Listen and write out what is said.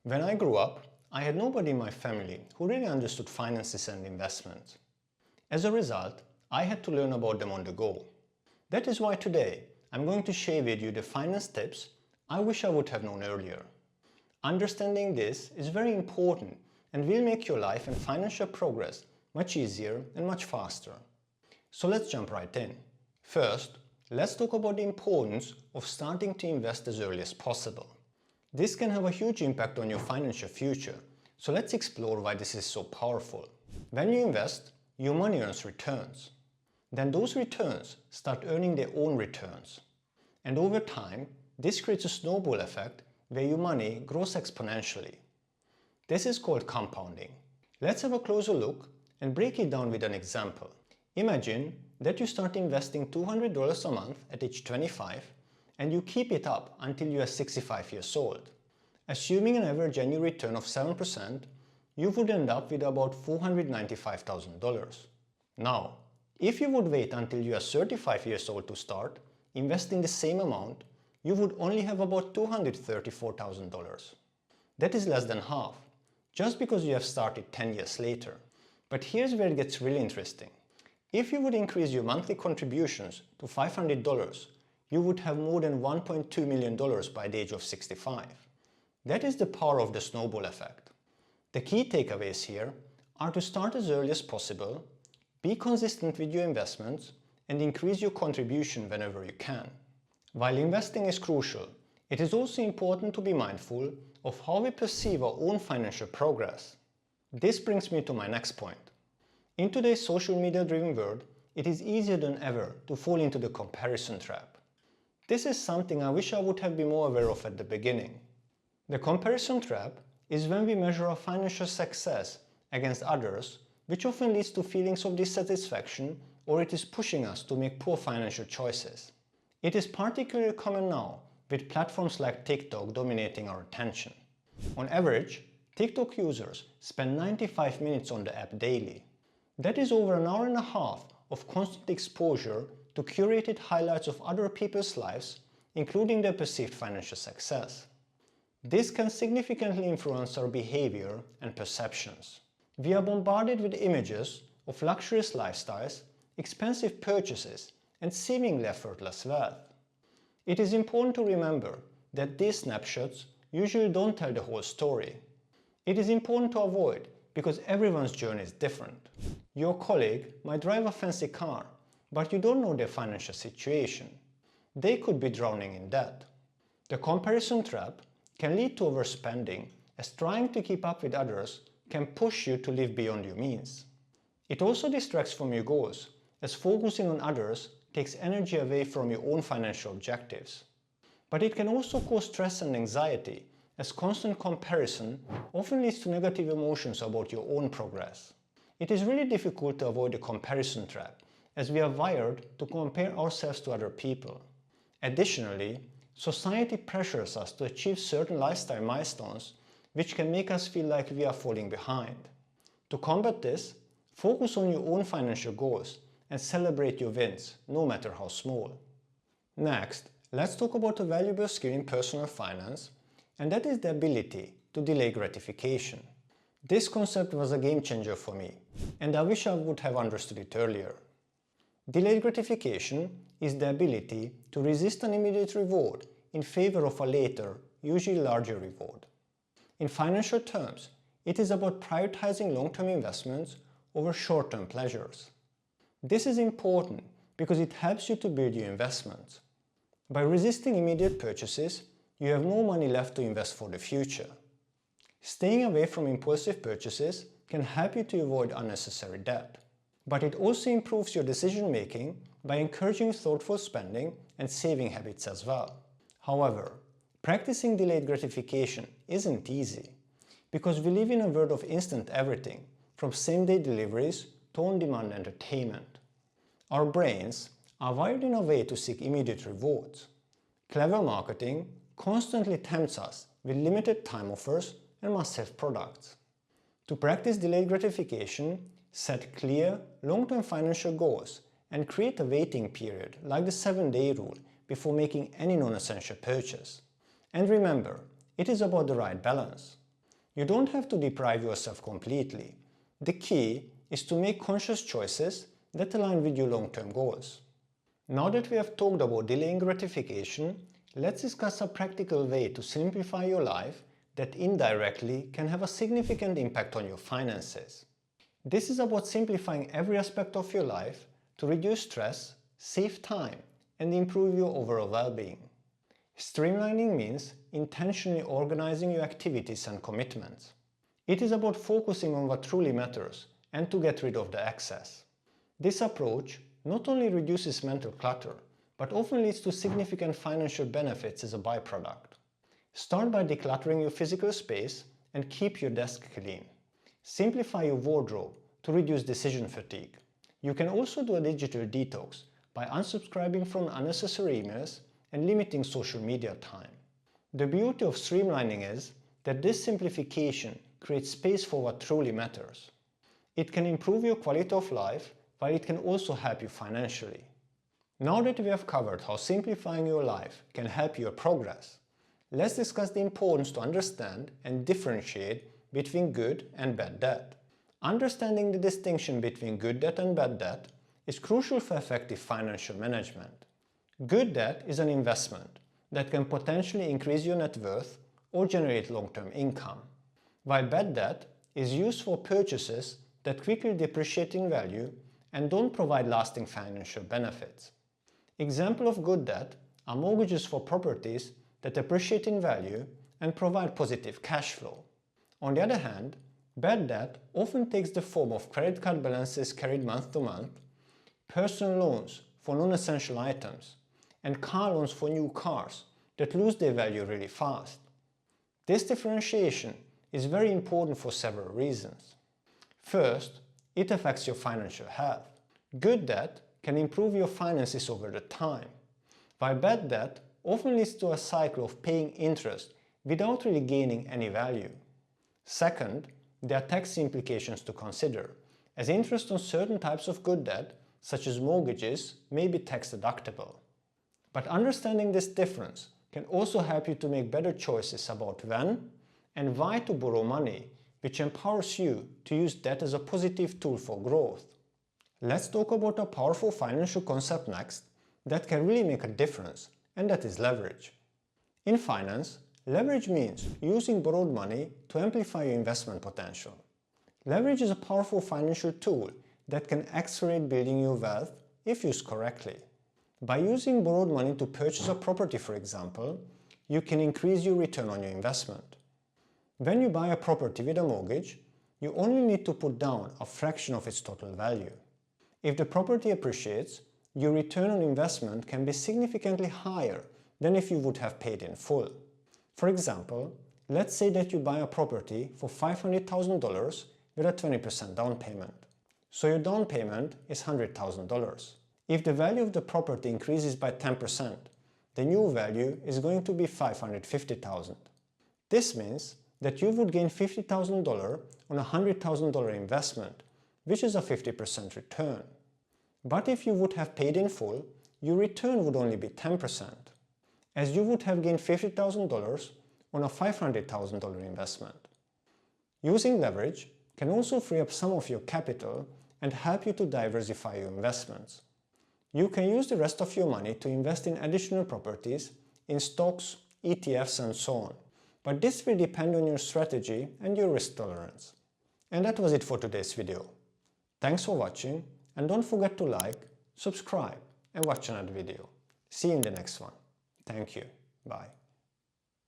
When I grew up, I had nobody in my family who really understood finances and investments. As a result, I had to learn about them on the go. That is why today I'm going to share with you the finance tips I wish I would have known earlier. Understanding this is very important and will make your life and financial progress much easier and much faster. So let's jump right in. First, let's talk about the importance of starting to invest as early as possible. This can have a huge impact on your financial future, so let's explore why this is so powerful. When you invest, your money earns returns. Then those returns start earning their own returns. And over time, this creates a snowball effect where your money grows exponentially. This is called compounding. Let's have a closer look and break it down with an example. Imagine that you start investing $200 a month at age 25 and you keep it up until you are 65 years old. Assuming an average annual return of 7%, you would end up with about $495,000. Now, if you would wait until you are 35 years old to start investing the same amount, you would only have about $234,000. That is less than half, just because you have started 10 years later. But here's where it gets really interesting. If you would increase your monthly contributions to $500, you would have more than $1.2 million by the age of 65. That is the power of the snowball effect. The key takeaways here are to start as early as possible, be consistent with your investments, and increase your contribution whenever you can. While investing is crucial, it is also important to be mindful of how we perceive our own financial progress. This brings me to my next point. In today's social media-driven world, it is easier than ever to fall into the comparison trap. This is something I wish I would have been more aware of at the beginning. The comparison trap is when we measure our financial success against others, which often leads to feelings of dissatisfaction, or it is pushing us to make poor financial choices. It is particularly common now with platforms like TikTok dominating our attention. On average, TikTok users spend 95 minutes on the app daily. That is over an hour and a half of constant exposure to curated highlights of other people's lives, including their perceived financial success. This can significantly influence our behavior and perceptions. We are bombarded with images of luxurious lifestyles, expensive purchases, and seemingly effortless wealth. It is important to remember that these snapshots usually don't tell the whole story. It is important to avoid because everyone's journey is different. Your colleague might drive a fancy car, but you don't know their financial situation. They could be drowning in debt. The comparison trap can lead to overspending, as trying to keep up with others can push you to live beyond your means. It also distracts from your goals, as focusing on others takes energy away from your own financial objectives. But it can also cause stress and anxiety, as constant comparison often leads to negative emotions about your own progress. It is really difficult to avoid the comparison trap, as we are wired to compare ourselves to other people. Additionally, society pressures us to achieve certain lifestyle milestones, which can make us feel like we are falling behind. To combat this, focus on your own financial goals and celebrate your wins, no matter how small. Next, let's talk about a valuable skill in personal finance, and that is the ability to delay gratification. This concept was a game changer for me, and I wish I would have understood it earlier. Delayed gratification is the ability to resist an immediate reward in favor of a later, usually larger reward. In financial terms, it is about prioritizing long-term investments over short-term pleasures. This is important because it helps you to build your investments. By resisting immediate purchases, you have more money left to invest for the future. Staying away from impulsive purchases can help you to avoid unnecessary debt. But it also improves your decision-making by encouraging thoughtful spending and saving habits as well. However, practicing delayed gratification isn't easy, because we live in a world of instant everything, from same-day deliveries to on-demand entertainment. Our brains are wired in a way to seek immediate rewards. Clever marketing constantly tempts us with limited time offers and must-have products. To practice delayed gratification, set clear, long-term financial goals and create a waiting period like the 7-day rule before making any non-essential purchase. And remember, it is about the right balance. You don't have to deprive yourself completely. The key is to make conscious choices that align with your long-term goals. Now that we have talked about delaying gratification, let's discuss a practical way to simplify your life that indirectly can have a significant impact on your finances. This is about simplifying every aspect of your life to reduce stress, save time, and improve your overall well-being. Streamlining means intentionally organizing your activities and commitments. It is about focusing on what truly matters and to get rid of the excess. This approach not only reduces mental clutter, but often leads to significant financial benefits as a byproduct. Start by decluttering your physical space and keep your desk clean. Simplify your wardrobe to reduce decision fatigue. You can also do a digital detox by unsubscribing from unnecessary emails and limiting social media time. The beauty of streamlining is that this simplification creates space for what truly matters. It can improve your quality of life, while it can also help you financially. Now that we have covered how simplifying your life can help your progress, let's discuss the importance to understand and differentiate between good and bad debt. Understanding the distinction between good debt and bad debt is crucial for effective financial management. Good debt is an investment that can potentially increase your net worth or generate long-term income, while bad debt is used for purchases that quickly depreciate in value and don't provide lasting financial benefits. Examples of good debt are mortgages for properties that appreciate in value and provide positive cash flow. On the other hand, bad debt often takes the form of credit card balances carried month to month, personal loans for non-essential items, and car loans for new cars that lose their value really fast. This differentiation is very important for several reasons. First, it affects your financial health. Good debt can improve your finances over the time, while bad debt often leads to a cycle of paying interest without really gaining any value. Second, there are tax implications to consider, as interest on certain types of good debt, such as mortgages, may be tax deductible. But understanding this difference can also help you to make better choices about when and why to borrow money, which empowers you to use debt as a positive tool for growth. Let's talk about a powerful financial concept next that can really make a difference, and that is leverage. In finance, leverage means using borrowed money to amplify your investment potential. Leverage is a powerful financial tool that can accelerate building your wealth if used correctly. By using borrowed money to purchase a property, for example, you can increase your return on your investment. When you buy a property with a mortgage, you only need to put down a fraction of its total value. If the property appreciates, your return on investment can be significantly higher than if you would have paid in full. For example, let's say that you buy a property for $500,000 with a 20% down payment. So your down payment is $100,000. If the value of the property increases by 10%, the new value is going to be $550,000. This means that you would gain $50,000 on a $100,000 investment, which is a 50% return. But if you would have paid in full, your return would only be 10%, as you would have gained $50,000 on a $500,000 investment. Using leverage can also free up some of your capital and help you to diversify your investments. You can use the rest of your money to invest in additional properties, in stocks, ETFs and so on. But this will depend on your strategy and your risk tolerance. And that was it for today's video. Thanks for watching, and don't forget to like, subscribe and watch another video. See you in the next one. Thank you. Bye.